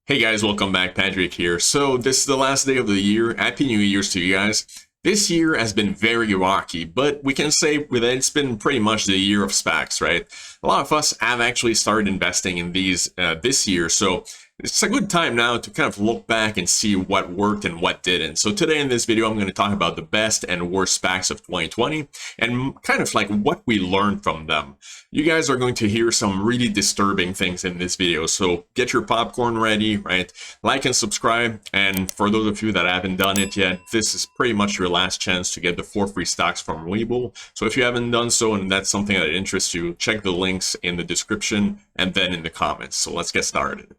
Hey guys, welcome back. Patrick here. So this is the last day of the year. Happy New Year's to you guys. This year has been very rocky, but we can say that it's been pretty much the year of SPACs, right? A lot of us have actually started investing in these this year, so it's a good time now to kind of look back and see what worked and what didn't. So today in this video, I'm going to talk about the best and worst SPACs of 2020 and kind of like what we learned from them. You guys are going to hear some really disturbing things in this video, so get your popcorn ready, right? Like and subscribe, and for those of you that haven't done it yet, this is pretty much your last chance to get the 4 free stocks from WeBull. So if you haven't done so and that's something that interests you, check the links in the description and then in the comments. So let's get started.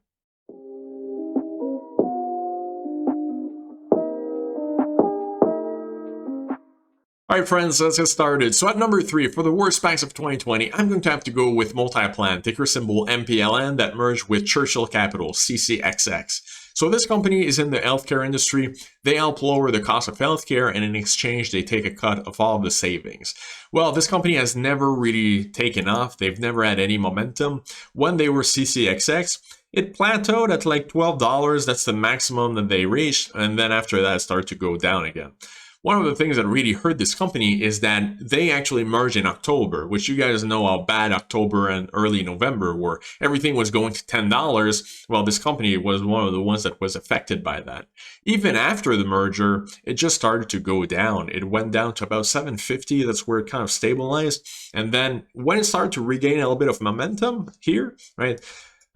Alright friends, let's get started. So at number 3, for the worst SPACs of 2020, I'm going to have to go with MultiPlan, ticker symbol MPLN, that merged with Churchill Capital, CCXX. So this company is in the healthcare industry. They help lower the cost of healthcare, and in exchange, they take a cut of all of the savings. Well, this company has never really taken off. They've never had any momentum. When they were CCXX, it plateaued at like $12. That's the maximum that they reached. And then after that, it started to go down again. One of the things that really hurt this company is that they actually merged in October, which you guys know how bad October and early November were. Everything was going to $10. Well, this company was one of the ones that was affected by that. Even after the merger, it just started to go down. It went down to about $7.50. That's where it kind of stabilized. And then when it started to regain a little bit of momentum here, right?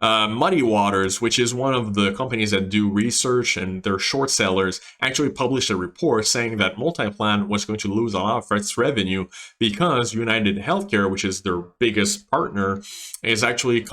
Muddy Waters, which is one of the companies that do research and they're short sellers, actually published a report saying that MultiPlan was going to lose a lot of its revenue because United Healthcare, which is their biggest partner, is actually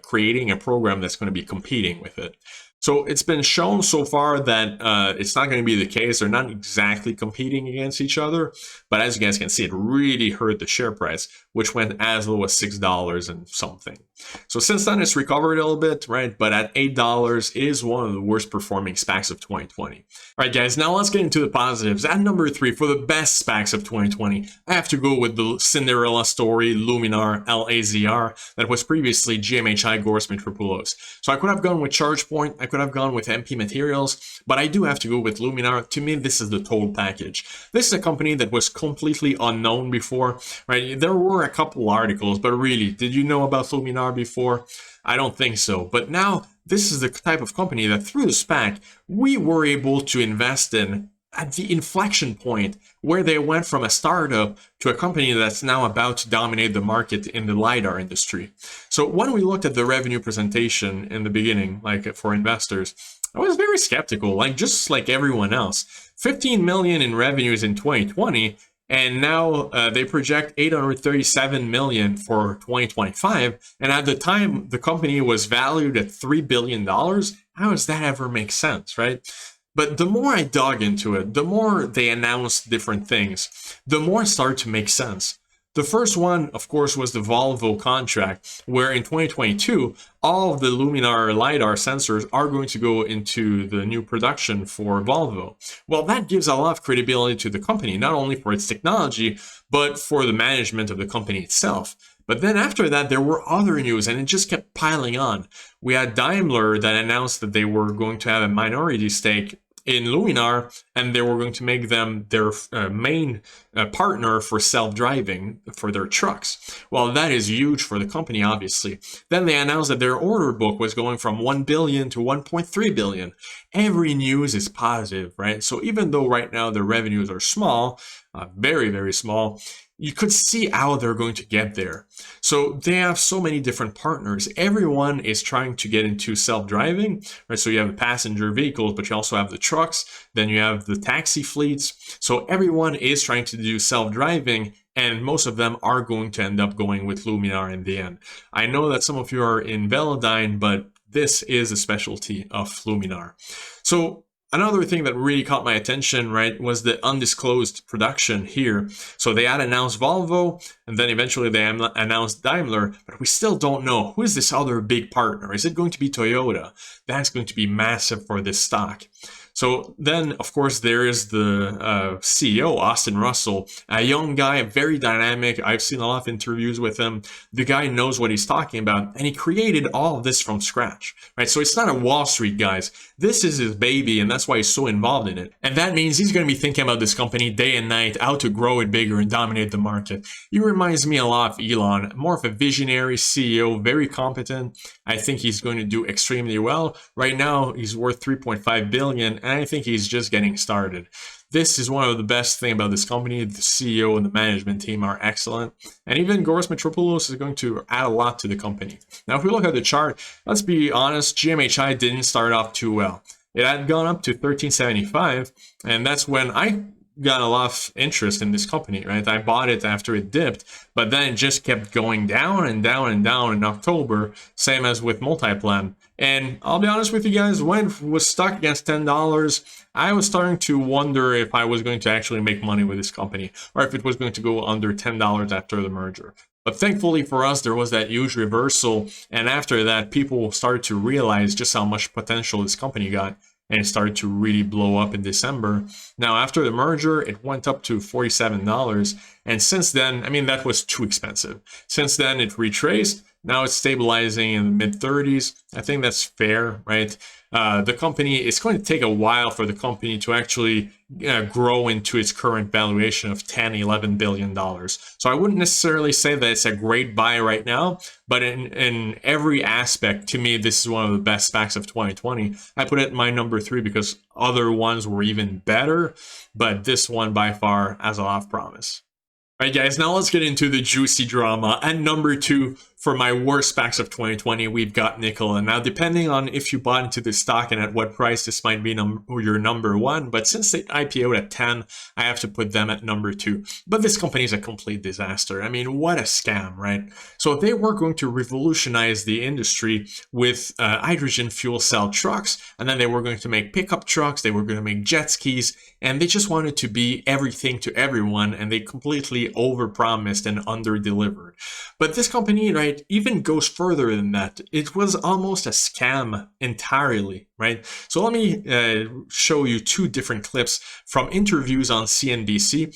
creating a program that's going to be competing with it. So it's been shown so far that it's not going to be the case. They're not exactly competing against each other. But as you guys can see, it really hurt the share price, which went as low as $6 and something. So since then, it's recovered a little bit, right? But at $8, it is one of the worst performing SPACs of 2020. All right, guys, now let's get into the positives. At number 3, for the best SPACs of 2020, I have to go with the Cinderella story, Luminar, LAZR, that was previously GMHI Gorse-Mitropoulos. So I could have gone with ChargePoint, I could have gone with MP Materials, but I do have to go with Luminar. To me, this is the total package. This is a company that was completely unknown before, right? There were a couple articles, but really, did you know about Luminar before? I don't think so. But now, this is the type of company that through the SPAC, we were able to invest in at the inflection point where they went from a startup to a company that's now about to dominate the market in the LiDAR industry. So when we looked at the revenue presentation in the beginning, like for investors, I was very skeptical, like just like everyone else. 15 million in revenues in 2020, and now they project 837 million for 2025. And at the time, the company was valued at $3 billion. How does that ever make sense, right? But the more I dug into it, the more they announced different things, the more it started to make sense. The first one, of course, was the Volvo contract, where in 2022, all of the Luminar LiDAR sensors are going to go into the new production for Volvo. Well, that gives a lot of credibility to the company, not only for its technology, but for the management of the company itself. But then after that, there were other news, and it just kept piling on. We had Daimler that announced that they were going to have a minority stake in Luminar, and they were going to make them their main partner for self-driving for their trucks. Well, that is huge for the company, obviously. Then they announced that their order book was going from 1 billion to 1.3 billion. Every news is positive, right? So even though right now their revenues are small, very, very small, you could see how they're going to get there. So they have so many different partners. Everyone is trying to get into self-driving, right? So you have the passenger vehicles, but you also have the trucks. Then you have the taxi fleets. So everyone is trying to do self-driving, and most of them are going to end up going with Luminar in the end. I know that some of you are in Velodyne, but this is a specialty of Luminar. So another thing that really caught my attention, right, was the undisclosed production here. So they had announced Volvo, and then eventually they announced Daimler, but we still don't know who is this other big partner. Is it going to be Toyota? That's going to be massive for this stock. So then, of course, there is the CEO, Austin Russell, a young guy, very dynamic. I've seen a lot of interviews with him. The guy knows what he's talking about, and he created all of this from scratch, right? So it's not a Wall Street, guys. This is his baby, and that's why he's so involved in it. And that means he's going to be thinking about this company day and night, how to grow it bigger and dominate the market. He reminds me a lot of Elon, more of a visionary CEO, very competent. I think he's going to do extremely well. Right now, he's worth $3.5 billion, and I think he's just getting started. This is one of the best things about this company. The CEO and the management team are excellent. And even Goros Mitropoulos is going to add a lot to the company. Now, if we look at the chart, let's be honest, GMHI didn't start off too well. It had gone up to 1375, and that's when I got a lot of interest in this company, right? I bought it after it dipped, but then it just kept going down and down and down in October, same as with Multiplan. And I'll be honest with you guys, when it was stuck against $10, I was starting to wonder if I was going to actually make money with this company, or if it was going to go under $10 after the merger. But thankfully for us, there was that huge reversal, and after that, people started to realize just how much potential this company got, and it started to really blow up in December. Now, after the merger, it went up to $47, and since then, I mean, that was too expensive. Since then, it retraced. Now it's stabilizing in the mid-30s. I think that's fair, right? The company, it's going to take a while for the company to actually grow into its current valuation of $10–11 billion. So I wouldn't necessarily say that it's a great buy right now, but in every aspect, to me, this is one of the best SPACs of 2020. I put it in my number 3 because other ones were even better, but this one by far has a lot of promise. All right, guys, now let's get into the juicy drama. At number 2, for my worst SPACs of 2020, we've got Nikola. Now, depending on if you bought into this stock and at what price, this might be your number 1. But since they IPO'd at 10, I have to put them at number 2. But this company is a complete disaster. I mean, what a scam, right? So they were going to revolutionize the industry with hydrogen fuel cell trucks. And then they were going to make pickup trucks. They were going to make jet skis. And they just wanted to be everything to everyone. And they completely overpromised and underdelivered. But this company, right, even goes further than that. It was almost a scam entirely, right? So let me show you 2 different clips from interviews on CNBC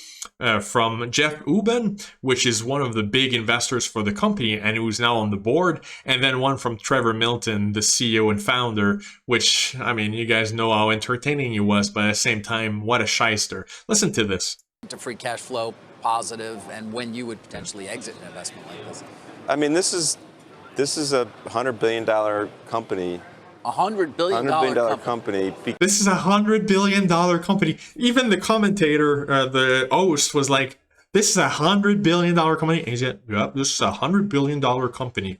from Jeff Ubben, which is one of the big investors for the company and who's now on the board, and then one from Trevor Milton, the CEO and founder, which, I mean, you guys know how entertaining he was, but at the same time, what a shyster. Listen to this. To free cash flow positive, and when you would potentially exit an investment like this? I mean, this is a $100 billion company. $100 billion company. This is a $100 billion company. Even the commentator, the host, was like, "This is a $100 billion company." And he said, "Yep, this is a $100 billion company."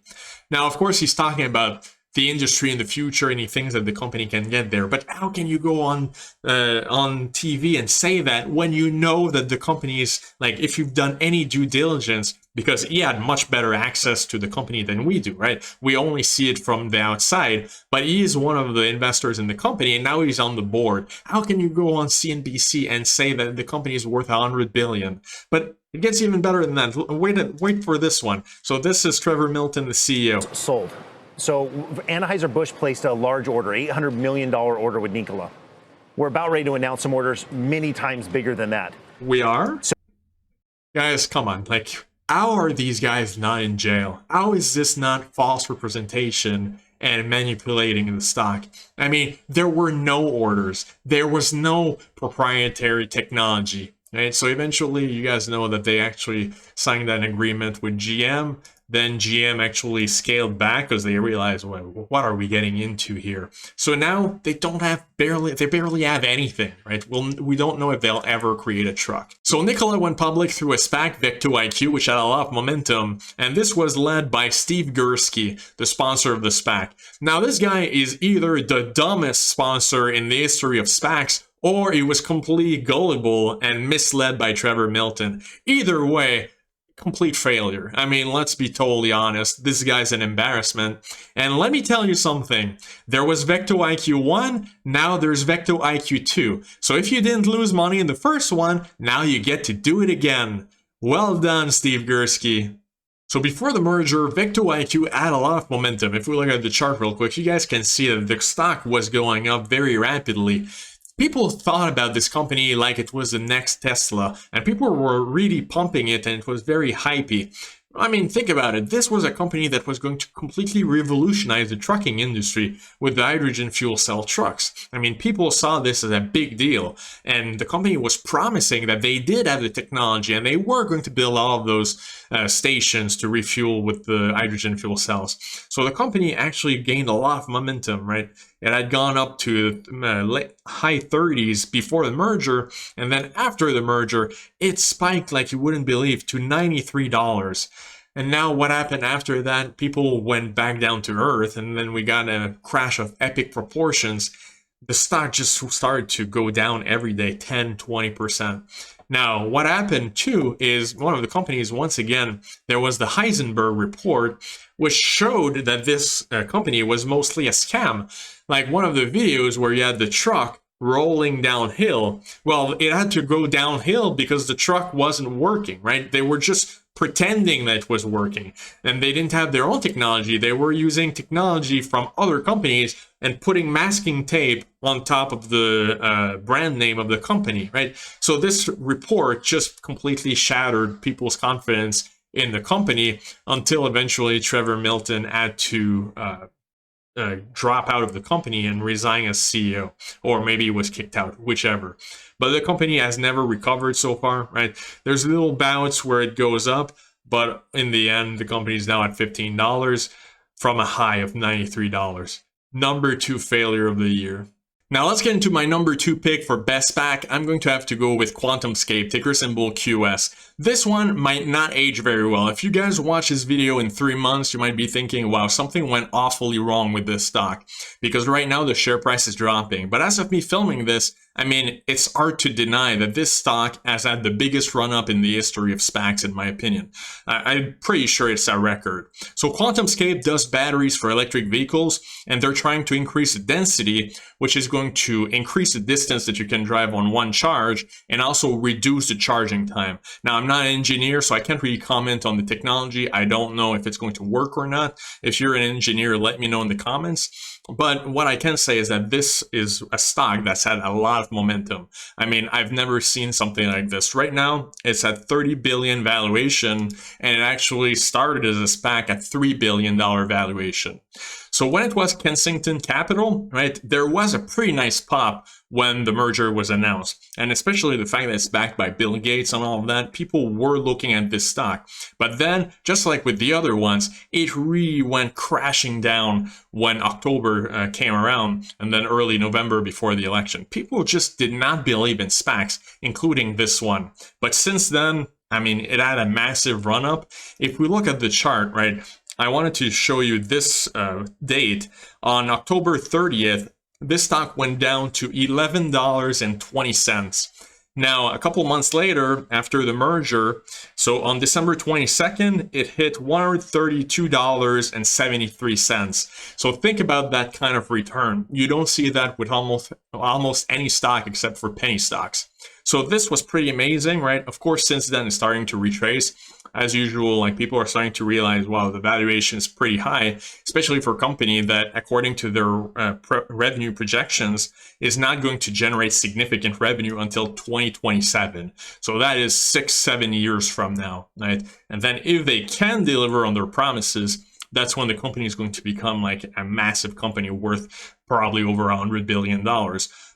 Now, of course, he's talking about the industry in the future, and he thinks that the company can get there. But how can you go on TV and say that when you know that the company is, like, if you've done any due diligence, because he had much better access to the company than we do, right? We only see it from the outside, but he is one of the investors in the company, and now he's on the board. How can you go on CNBC and say that the company is worth $100 billion? But it gets even better than that. Wait for this one. So this is Trevor Milton, the CEO. Sold. So Anheuser-Busch placed a large order, $800 million order with Nikola. We're about ready to announce some orders many times bigger than that. We are? Guys, come on. Like, how are these guys not in jail? How is this not false representation and manipulating the stock? I mean, there were no orders. There was no proprietary technology, right? So eventually, you guys know that they actually signed an agreement with GM. Then GM actually scaled back because they realized, well, what are we getting into here? So now they barely have anything, right? We don't know if they'll ever create a truck. So Nikola went public through a SPAC, VectoIQ, which had a lot of momentum, and this was led by Steve Gursky, the sponsor of the SPAC. Now this guy is either the dumbest sponsor in the history of SPACs, or he was completely gullible and misled by Trevor Milton. Either way, complete failure. I mean, let's be totally honest. This guy's an embarrassment. And let me tell you something. There was VectoIQ 1, now there's VectoIQ 2. So if you didn't lose money in the first one, now you get to do it again. Well done, Steve Gursky. So before the merger, VectoIQ had a lot of momentum. If we look at the chart real quick, you guys can see that the stock was going up very rapidly. people thought about this company like it was the next Tesla, and people were really pumping it, and it was very hypey. I mean, think about it. This was a company that was going to completely revolutionize the trucking industry with the hydrogen fuel cell trucks. I mean, people saw this as a big deal, and the company was promising that they did have the technology and they were going to build all of those stations to refuel with the hydrogen fuel cells. So the company actually gained a lot of momentum, right? It had gone up to high 30s before the merger, and then after the merger, it spiked like you wouldn't believe to $93. And now what happened after that? People went back down to earth, and then we got a crash of epic proportions. The stock just started to go down every day, 10, 20%. Now, what happened too is one of the companies, once again, there was the Heisenberg report, which showed that this company was mostly a scam. Like one of the videos where you had the truck rolling downhill. Well, it had to go downhill because the truck wasn't working, right? They were just pretending that it was working, and they didn't have their own technology. They were using technology from other companies and putting masking tape on top of the brand name of the company, right? So this report just completely shattered people's confidence in the company until eventually Trevor Milton had to drop out of the company and resign as CEO, or maybe he was kicked out, whichever. But the company has never recovered so far, right? There's little bouts where it goes up, but in the end, the company is now at $15 from a high of $93. Number 2 failure of the year. Now let's get into my number 2 pick for best SPAC. I'm going to have to go with Quantumscape, ticker symbol QS. This one might not age very well. If you guys watch this video in 3 months, you might be thinking, wow, something went awfully wrong with this stock, because right now the share price is dropping. But as of me filming this, I mean, it's hard to deny that this stock has had the biggest run-up in the history of SPACs, in my opinion. I'm pretty sure it's a record. So Quantumscape does batteries for electric vehicles, and they're trying to increase the density, which is going to increase the distance that you can drive on one charge, and also reduce the charging time. Now, I'm not an engineer, so I can't really comment on the technology. I don't know if it's going to work or not. If you're an engineer, let me know in the comments. But what I can say is that this is a stock that's had a lot of momentum. I mean, I've never seen something like this. Right now, it's at $30 billion valuation, and it actually started as a SPAC at $3 billion valuation. So when it was Kensington Capital, right, there was a pretty nice pop when the merger was announced. And especially the fact that it's backed by Bill Gates and all of that, people were looking at this stock. But then, just like with the other ones, it really went crashing down when October came around, and then early November before the election. People just did not believe in SPACs, including this one. But since then, I mean, it had a massive run up. If we look at the chart, right, I wanted to show you this date. On October 30th, this stock went down to $11.20. Now, a couple months later, after the merger, so on December 22nd, it hit $132.73. So think about that kind of return. You don't see that with almost any stock except for penny stocks. So this was pretty amazing, right? Of course, since then, it's starting to retrace. As usual, like people are starting to realize, wow, the valuation is pretty high, especially for a company that, according to their revenue projections, is not going to generate significant revenue until 2027. So that is 6-7 years from now, right? And then if they can deliver on their promises, that's when the company is going to become like a massive company worth probably over $100 billion.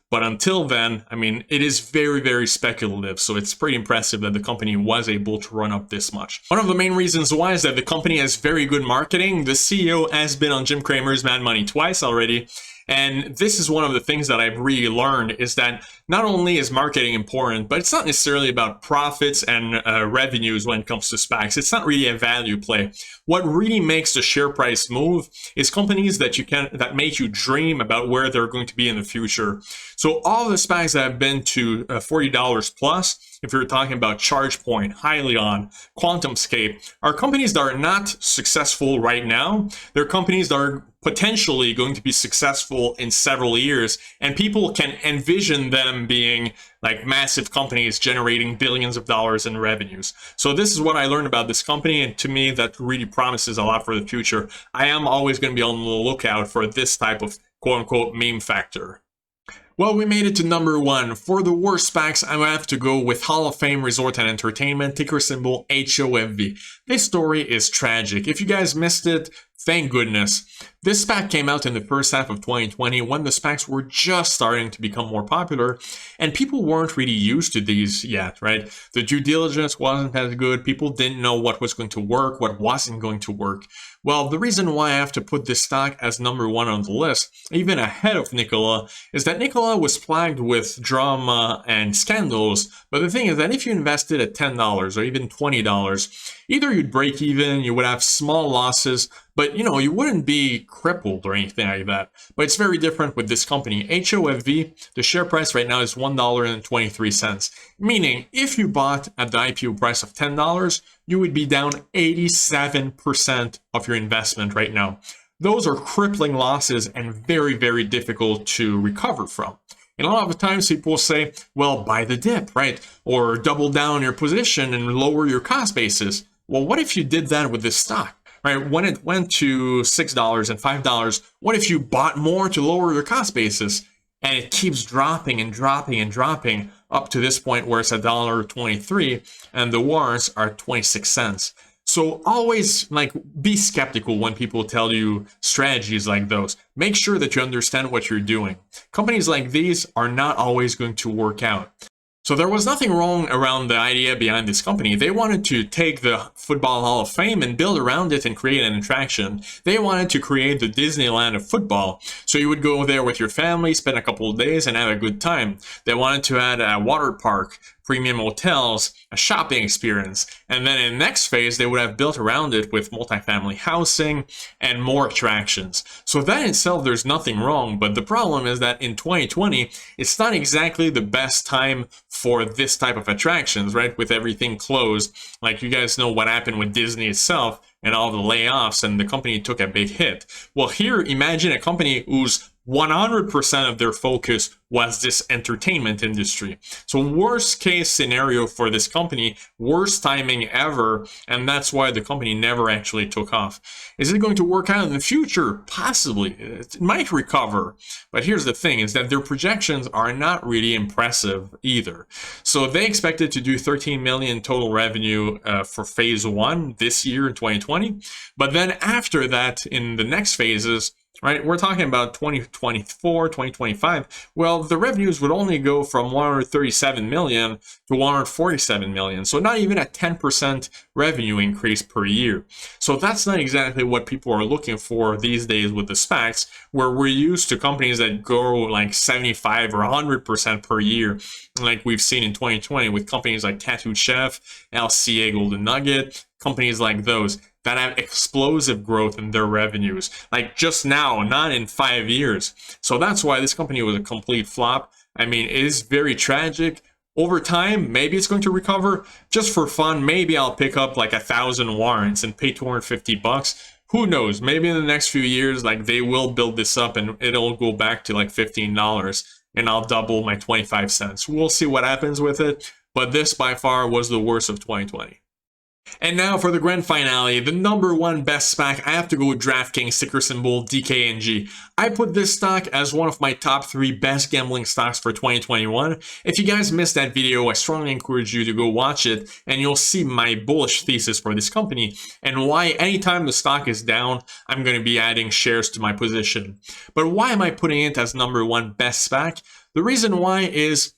But until then, I mean, it is very, very speculative. So it's pretty impressive that the company was able to run up this much. One of the main reasons why is that the company has very good marketing. The CEO has been on Jim Cramer's Mad Money twice already. And this is one of the things that I've really learned, is that not only is marketing important, but it's not necessarily about profits and revenues when it comes to SPACs. It's not really a value play. What really makes the share price move is companies that make you dream about where they're going to be in the future. So all the SPACs that have been to $40 plus, if you're talking about ChargePoint, Hyliion, Quantumscape, are companies that are not successful right now. They're companies that are potentially going to be successful in several years, and people can envision them being like massive companies generating billions of dollars in revenues. So this is what I learned about this company, and to me that really promises a lot for the future. I am always going to be on the lookout for this type of quote-unquote meme factor. Well, we made it to number 1. For the worst SPACs, I'm going to have to go with Hall of Fame Resort and Entertainment, ticker symbol HOFV. This story is tragic. If you guys missed it, thank goodness. This SPAC came out in the first half of 2020 when the SPACs were just starting to become more popular and people weren't really used to these yet, right? The due diligence wasn't as good. People didn't know what was going to work, what wasn't going to work. Well, the reason why I have to put this stock as number 1 on the list, even ahead of Nikola, is that Nikola was plagued with drama and scandals. But the thing is that if you invested at $10 or even $20, either you'd break even, you would have small losses, but you wouldn't be crippled or anything like that. But it's very different with this company. HOFV, the share price right now is $1.23, meaning if you bought at the IPO price of $10, you would be down 87% of your investment right now. Those are crippling losses and very, very difficult to recover from. And a lot of the times people say, well, buy the dip, right? Or double down your position and lower your cost basis. Well, what if you did that with this stock? Right, when it went to $6 and $5, what if you bought more to lower your cost basis and it keeps dropping and dropping and dropping up to this point where it's $1.23 and the warrants are 26 cents. So always be skeptical when people tell you strategies like those. Make sure that you understand what you're doing. Companies like these are not always going to work out. So there was nothing wrong around the idea behind this company. They wanted to take the Football Hall of Fame and build around it and create an attraction. They wanted to create the Disneyland of football. So you would go there with your family, spend a couple of days and have a good time. They wanted to add a water park, premium hotels, a shopping experience. And then in the next phase, they would have built around it with multifamily housing and more attractions. So that in itself, there's nothing wrong. But the problem is that in 2020, it's not exactly the best time for this type of attractions, right? With everything closed. Like you guys know what happened with Disney itself and all the layoffs, and the company took a big hit. Well, here, imagine a company whose 100% of their focus was this entertainment industry. So worst case scenario for this company, worst timing ever, and that's why the company never actually took off. Is it going to work out in the future? Possibly. It might recover. But here's the thing, is that their projections are not really impressive either. So they expected to do 13 million total revenue for phase 1 this year in 2020. But then after that, in the next phases, right, we're talking about 2024, 2025. Well, the revenues would only go from 137 million to 147 million. So not even a 10% revenue increase per year. So that's not exactly what people are looking for these days with the SPACs, where we're used to companies that grow like 75 or 100% per year, like we've seen in 2020 with companies like Tattoo Chef, LCA Golden Nugget, companies like those that have explosive growth in their revenues, like just now, not in 5 years. So that's why this company was a complete flop. I mean, it is very tragic. Over time, maybe it's going to recover. Just for fun, maybe I'll pick up like 1,000 warrants and pay $250. Who knows? Maybe in the next few years, like they will build this up and it'll go back to like $15 and I'll double my 25 cents. We'll see what happens with it. But this by far was the worst of 2020. And now for the grand finale, the number 1 best SPAC, I have to go with DraftKings, ticker symbol DKNG. I put this stock as one of my top 3 best gambling stocks for 2021. If you guys missed that video, I strongly encourage you to go watch it, and you'll see my bullish thesis for this company and why anytime the stock is down, I'm going to be adding shares to my position. But why am I putting it as number 1 best SPAC? The reason why is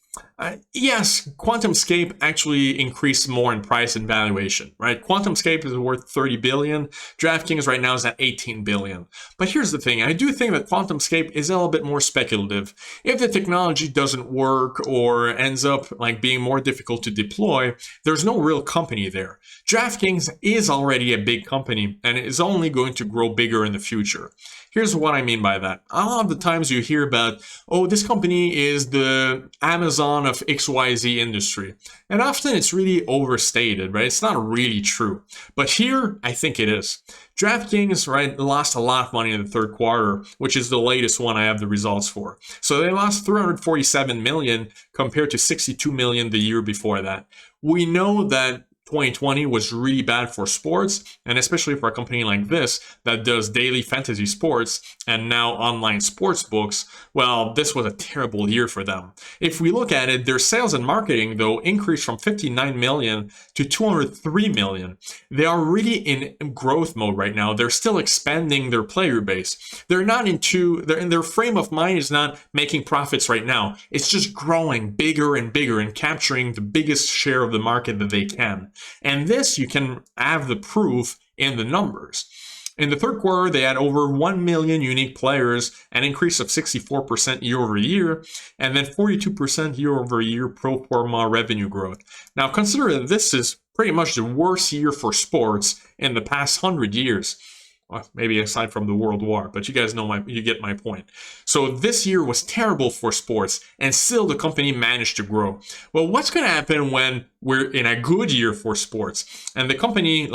yes, Quantumscape actually increased more in price and valuation, right? Quantumscape is worth 30 billion. DraftKings right now is at 18 billion. But here's the thing. I do think that Quantumscape is a little bit more speculative. If the technology doesn't work or ends up like being more difficult to deploy, there's no real company there. DraftKings is already a big company and is only going to grow bigger in the future. Here's what I mean by that. A lot of the times you hear about, oh, this company is the Amazon of XYZ industry. And often it's really overstated, right? It's not really true. But here, I think it is. DraftKings, right, lost a lot of money in the third quarter, which is the latest one I have the results for. So they lost 347 million compared to 62 million the year before that. We know that 2020 was really bad for sports, and especially for a company like this that does daily fantasy sports and now online sports books. Well, this was a terrible year for them. If we look at it, their sales and marketing, though, increased from 59 million to 203 million. They are really in growth mode right now. They're still expanding their player base. They're in their frame of mind is not making profits right now. It's just growing bigger and bigger and capturing the biggest share of the market that they can. And this, you can have the proof in the numbers. In the third quarter, they had over 1 million unique players, an increase of 64% year over year, and then 42% year over year pro forma revenue growth. Now, consider that this is pretty much the worst year for sports in the past 100 years. Well, maybe aside from the World War, but you guys know you get my point. So this year was terrible for sports, and still the company managed to grow. Well, what's going to happen when we're in a good year for sports and the company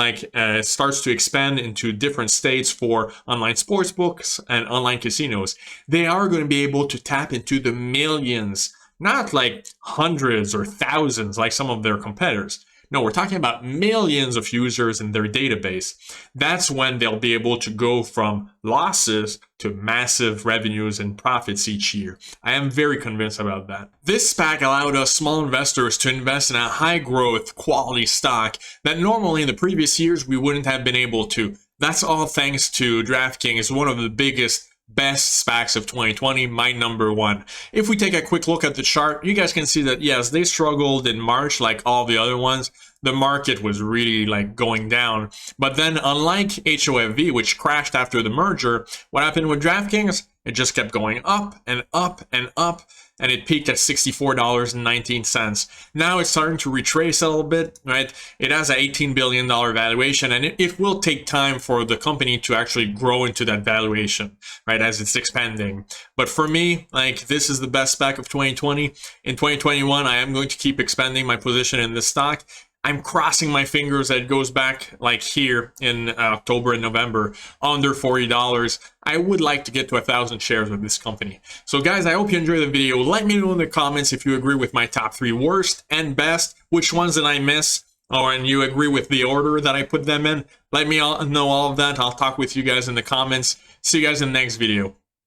starts to expand into different states for online sports books and online casinos? They are going to be able to tap into the millions, not like hundreds or thousands like some of their competitors. No, we're talking about millions of users in their database. That's when they'll be able to go from losses to massive revenues and profits each year. I am very convinced about that. This SPAC allowed us small investors to invest in a high growth quality stock that normally in the previous years we wouldn't have been able to. That's all thanks to DraftKings, one of the biggest best SPACs of 2020, my number one. If we take a quick look at the chart, you guys can see that yes, they struggled in March like all the other ones. The market was really going down. But then unlike HOFV, which crashed after the merger, what happened with DraftKings? It just kept going up and up and up, and it peaked at $64.19. Now it's starting to retrace a little bit, right? It has an $18 billion valuation, and it will take time for the company to actually grow into that valuation, right, as it's expanding. But for me, this is the best SPAC of 2020. In 2021, I am going to keep expanding my position in this stock. I'm crossing my fingers that it goes back here in October and November under $40. I would like to get to 1,000 shares of this company. So guys, I hope you enjoyed the video. Let me know in the comments if you agree with my top 3 worst and best, which ones did I miss, and you agree with the order that I put them in. Let me know all of that. I'll talk with you guys in the comments. See you guys in the next video.